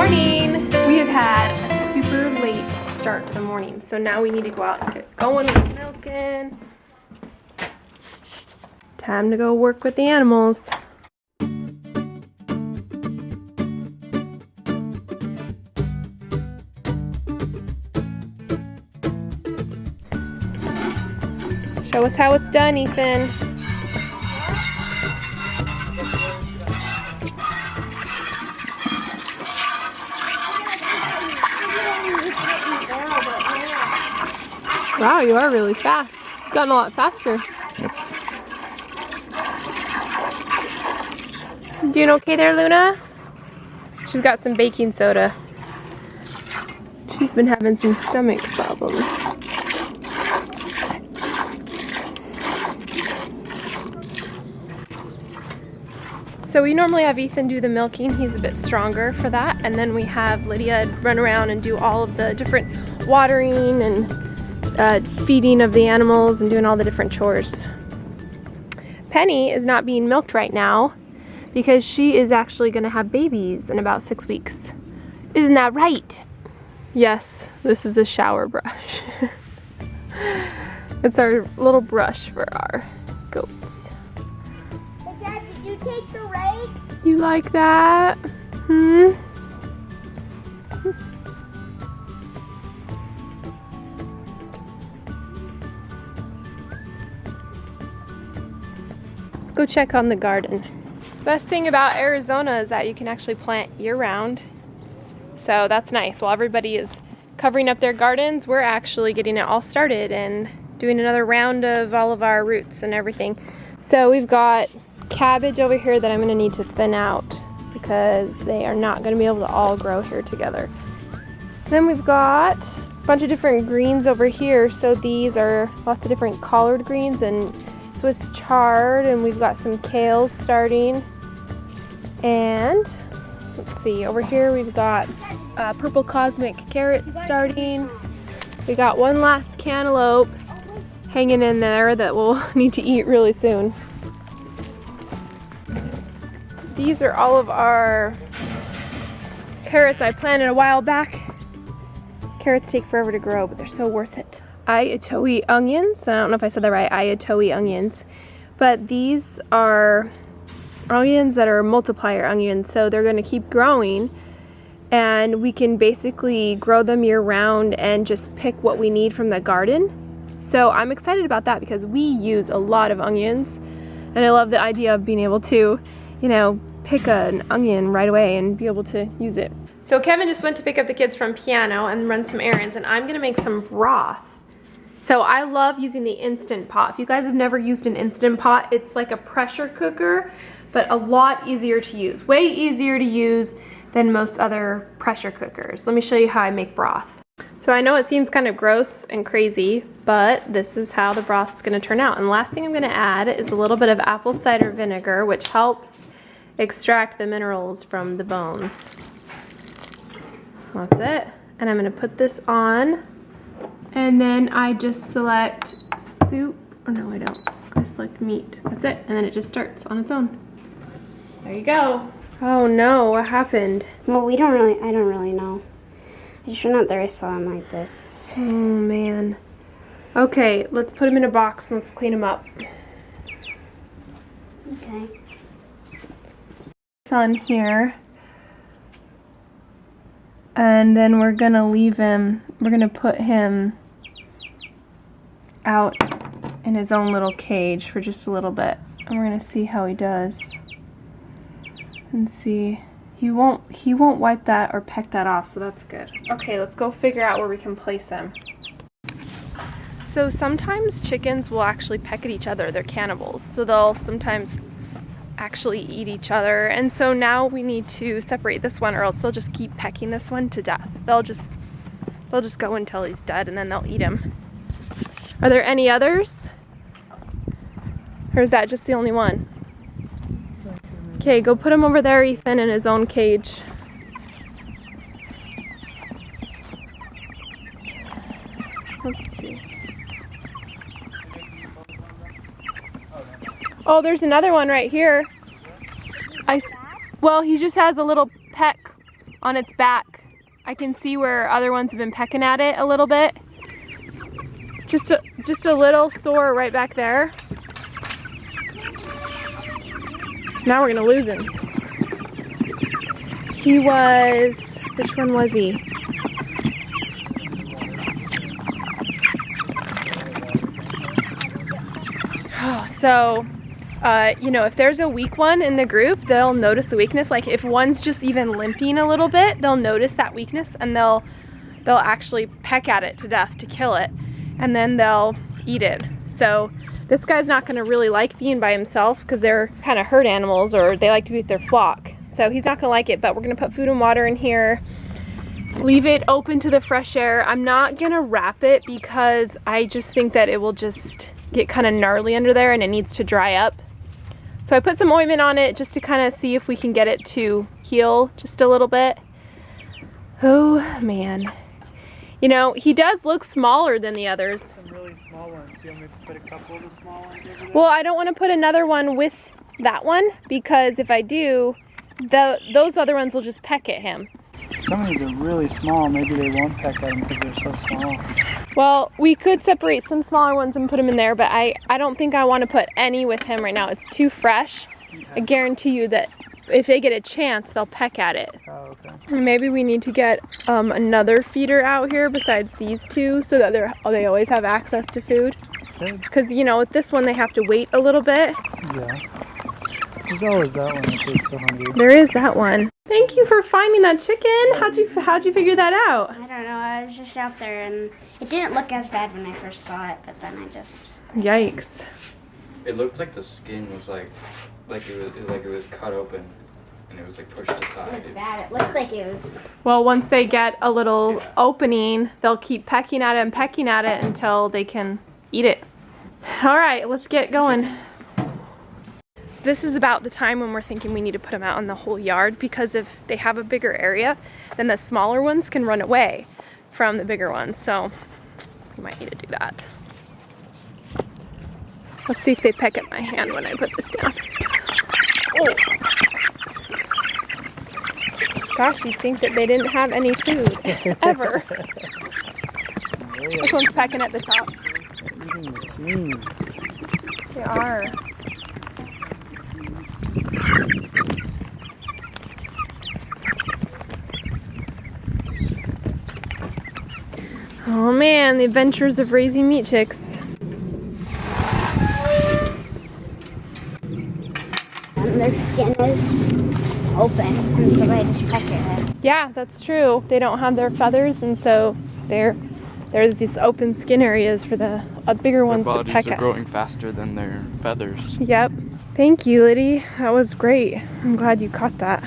morning! We have had a super late start to the morning, so now we need to go out and get going with milking. Time to go work with the animals. Show us how it's done, Ethan. Wow, you are really fast. You've gotten a lot faster. Yep. Doing okay there, Luna? She's got some baking soda. She's been having some stomach problems. So we normally have Ethan do the milking. He's a bit stronger for that. And then we have Lydia run around and do all of the different watering and feeding of the animals and doing all the different chores. Penny is not being milked right now because she is actually going to have babies in about 6 weeks. Isn't that right? Yes, this is a shower brush. It's our little brush for our goats. Hey Dad, did you take the rake? You like that? Hmm? Go check on the garden. Best thing about Arizona is that you can actually plant year-round. So that's nice. While everybody is covering up their gardens, we're actually getting it all started and doing another round of all of our roots and everything. So we've got cabbage over here that I'm going to need to thin out because they are not going to be able to all grow here together. Then we've got a bunch of different greens over here. So these are lots of different collard greens and Swiss chard, and we've got some kale starting. And let's see, over here we've got purple cosmic carrots starting. We got one last cantaloupe hanging in there that we'll need to eat really soon. These are all of our carrots I planted a while back. Carrots take forever to grow, but they're so worth it. Ayatoi onions. I don't know if I said that right. Ayatoi onions. But these are onions that are multiplier onions, so they're going to keep growing, and we can basically grow them year round and just pick what we need from the garden. So I'm excited about that because we use a lot of onions, and I love the idea of being able to, you know, pick an onion right away and be able to use it. So Kevin just went to pick up the kids from piano and run some errands, and I'm going to make some broth. So I love using the Instant Pot. If you guys have never used an Instant Pot, it's like a pressure cooker, but a lot easier to use. Way easier to use than most other pressure cookers. Let me show you how I make broth. So I know it seems kind of gross and crazy, but this is how the broth is going to turn out. And the last thing I'm going to add is a little bit of apple cider vinegar, which helps extract the minerals from the bones. That's it. And I'm going to put this on. And then I just select soup, or no I don't, I select meat. That's it, and then it just starts on its own. There you go. Oh no, what happened? Well, I don't really know. I just went out there, I saw him like this. Oh man. Okay, let's put him in a box and let's clean him up. Okay. It's on here. And then we're gonna leave him, we're gonna put him out in his own little cage for just a little bit, and we're gonna see how he does. And see, he won't wipe that or peck that off, so that's good. Okay, let's go figure out where we can place him. So sometimes chickens will actually peck at each other. They're cannibals, so they'll sometimes actually eat each other, and so now we need to separate this one, or else they'll just keep pecking this one to death. They'll just go until he's dead, and then they'll eat him. Are there any others? Or is that just the only one? Okay, go put him over there, Ethan, in his own cage. Let's see. Oh, there's another one right here. Well, he just has a little peck on its back. I can see where other ones have been pecking at it a little bit. Just a little sore right back there. Now we're gonna lose him. He was, which one was he? Oh, so, you know, if there's a weak one in the group, they'll notice the weakness. Like if one's just even limping a little bit, they'll notice that weakness and they'll actually peck at it to death to kill it. And then they'll eat it. So this guy's not gonna really like being by himself because they're kind of herd animals, or they like to be with their flock. So he's not gonna like it, but we're gonna put food and water in here, leave it open to the fresh air. I'm not gonna wrap it because I just think that it will just get kind of gnarly under there and it needs to dry up. So I put some ointment on it just to kind of see if we can get it to heal just a little bit. Oh man. You know, he does look smaller than the others. Some really small ones. You want me to put a couple of the small ones over there? Well, I don't want to put another one with that one because if I do, those other ones will just peck at him. Some of these are really small. Maybe they won't peck at them because they're so small. Well, we could separate some smaller ones and put them in there, but I don't think I want to put any with him right now. It's too fresh. Okay. I guarantee you that if they get a chance, they'll peck at it. Oh, okay. Maybe we need to get another feeder out here besides these two so that they always have access to food. Good. Because, you know, with this one, they have to wait a little bit. Yeah. There's always that one that takes so hungry. There is that one. Thank you for finding that chicken. How'd you figure that out? I don't know. I was just out there and it didn't look as bad when I first saw it, but then I just... Yikes. It looked like the skin was like it was cut open and it was like pushed It aside. was bad. It looked like it was... Well, once they get a little opening, they'll keep pecking at it and pecking at it until they can eat it. All right, let's get going. So this is about the time when we're thinking we need to put them out in the whole yard, because if they have a bigger area, then the smaller ones can run away from the bigger ones. So we might need to do that. Let's see if they peck at my hand when I put this down. Oh. Gosh, you'd think that they didn't have any food, ever. This one's pecking at the top. They're eating the seams. They are. Oh man, the adventures of raising meat chicks. And their skin is open, and so they just peck at it. Yeah, that's true. They don't have their feathers, and so there's these open skin areas for the bigger ones to peck Their bodies are at. growing faster than their feathers. Yep. Thank you, Liddy. That was great. I'm glad you caught that.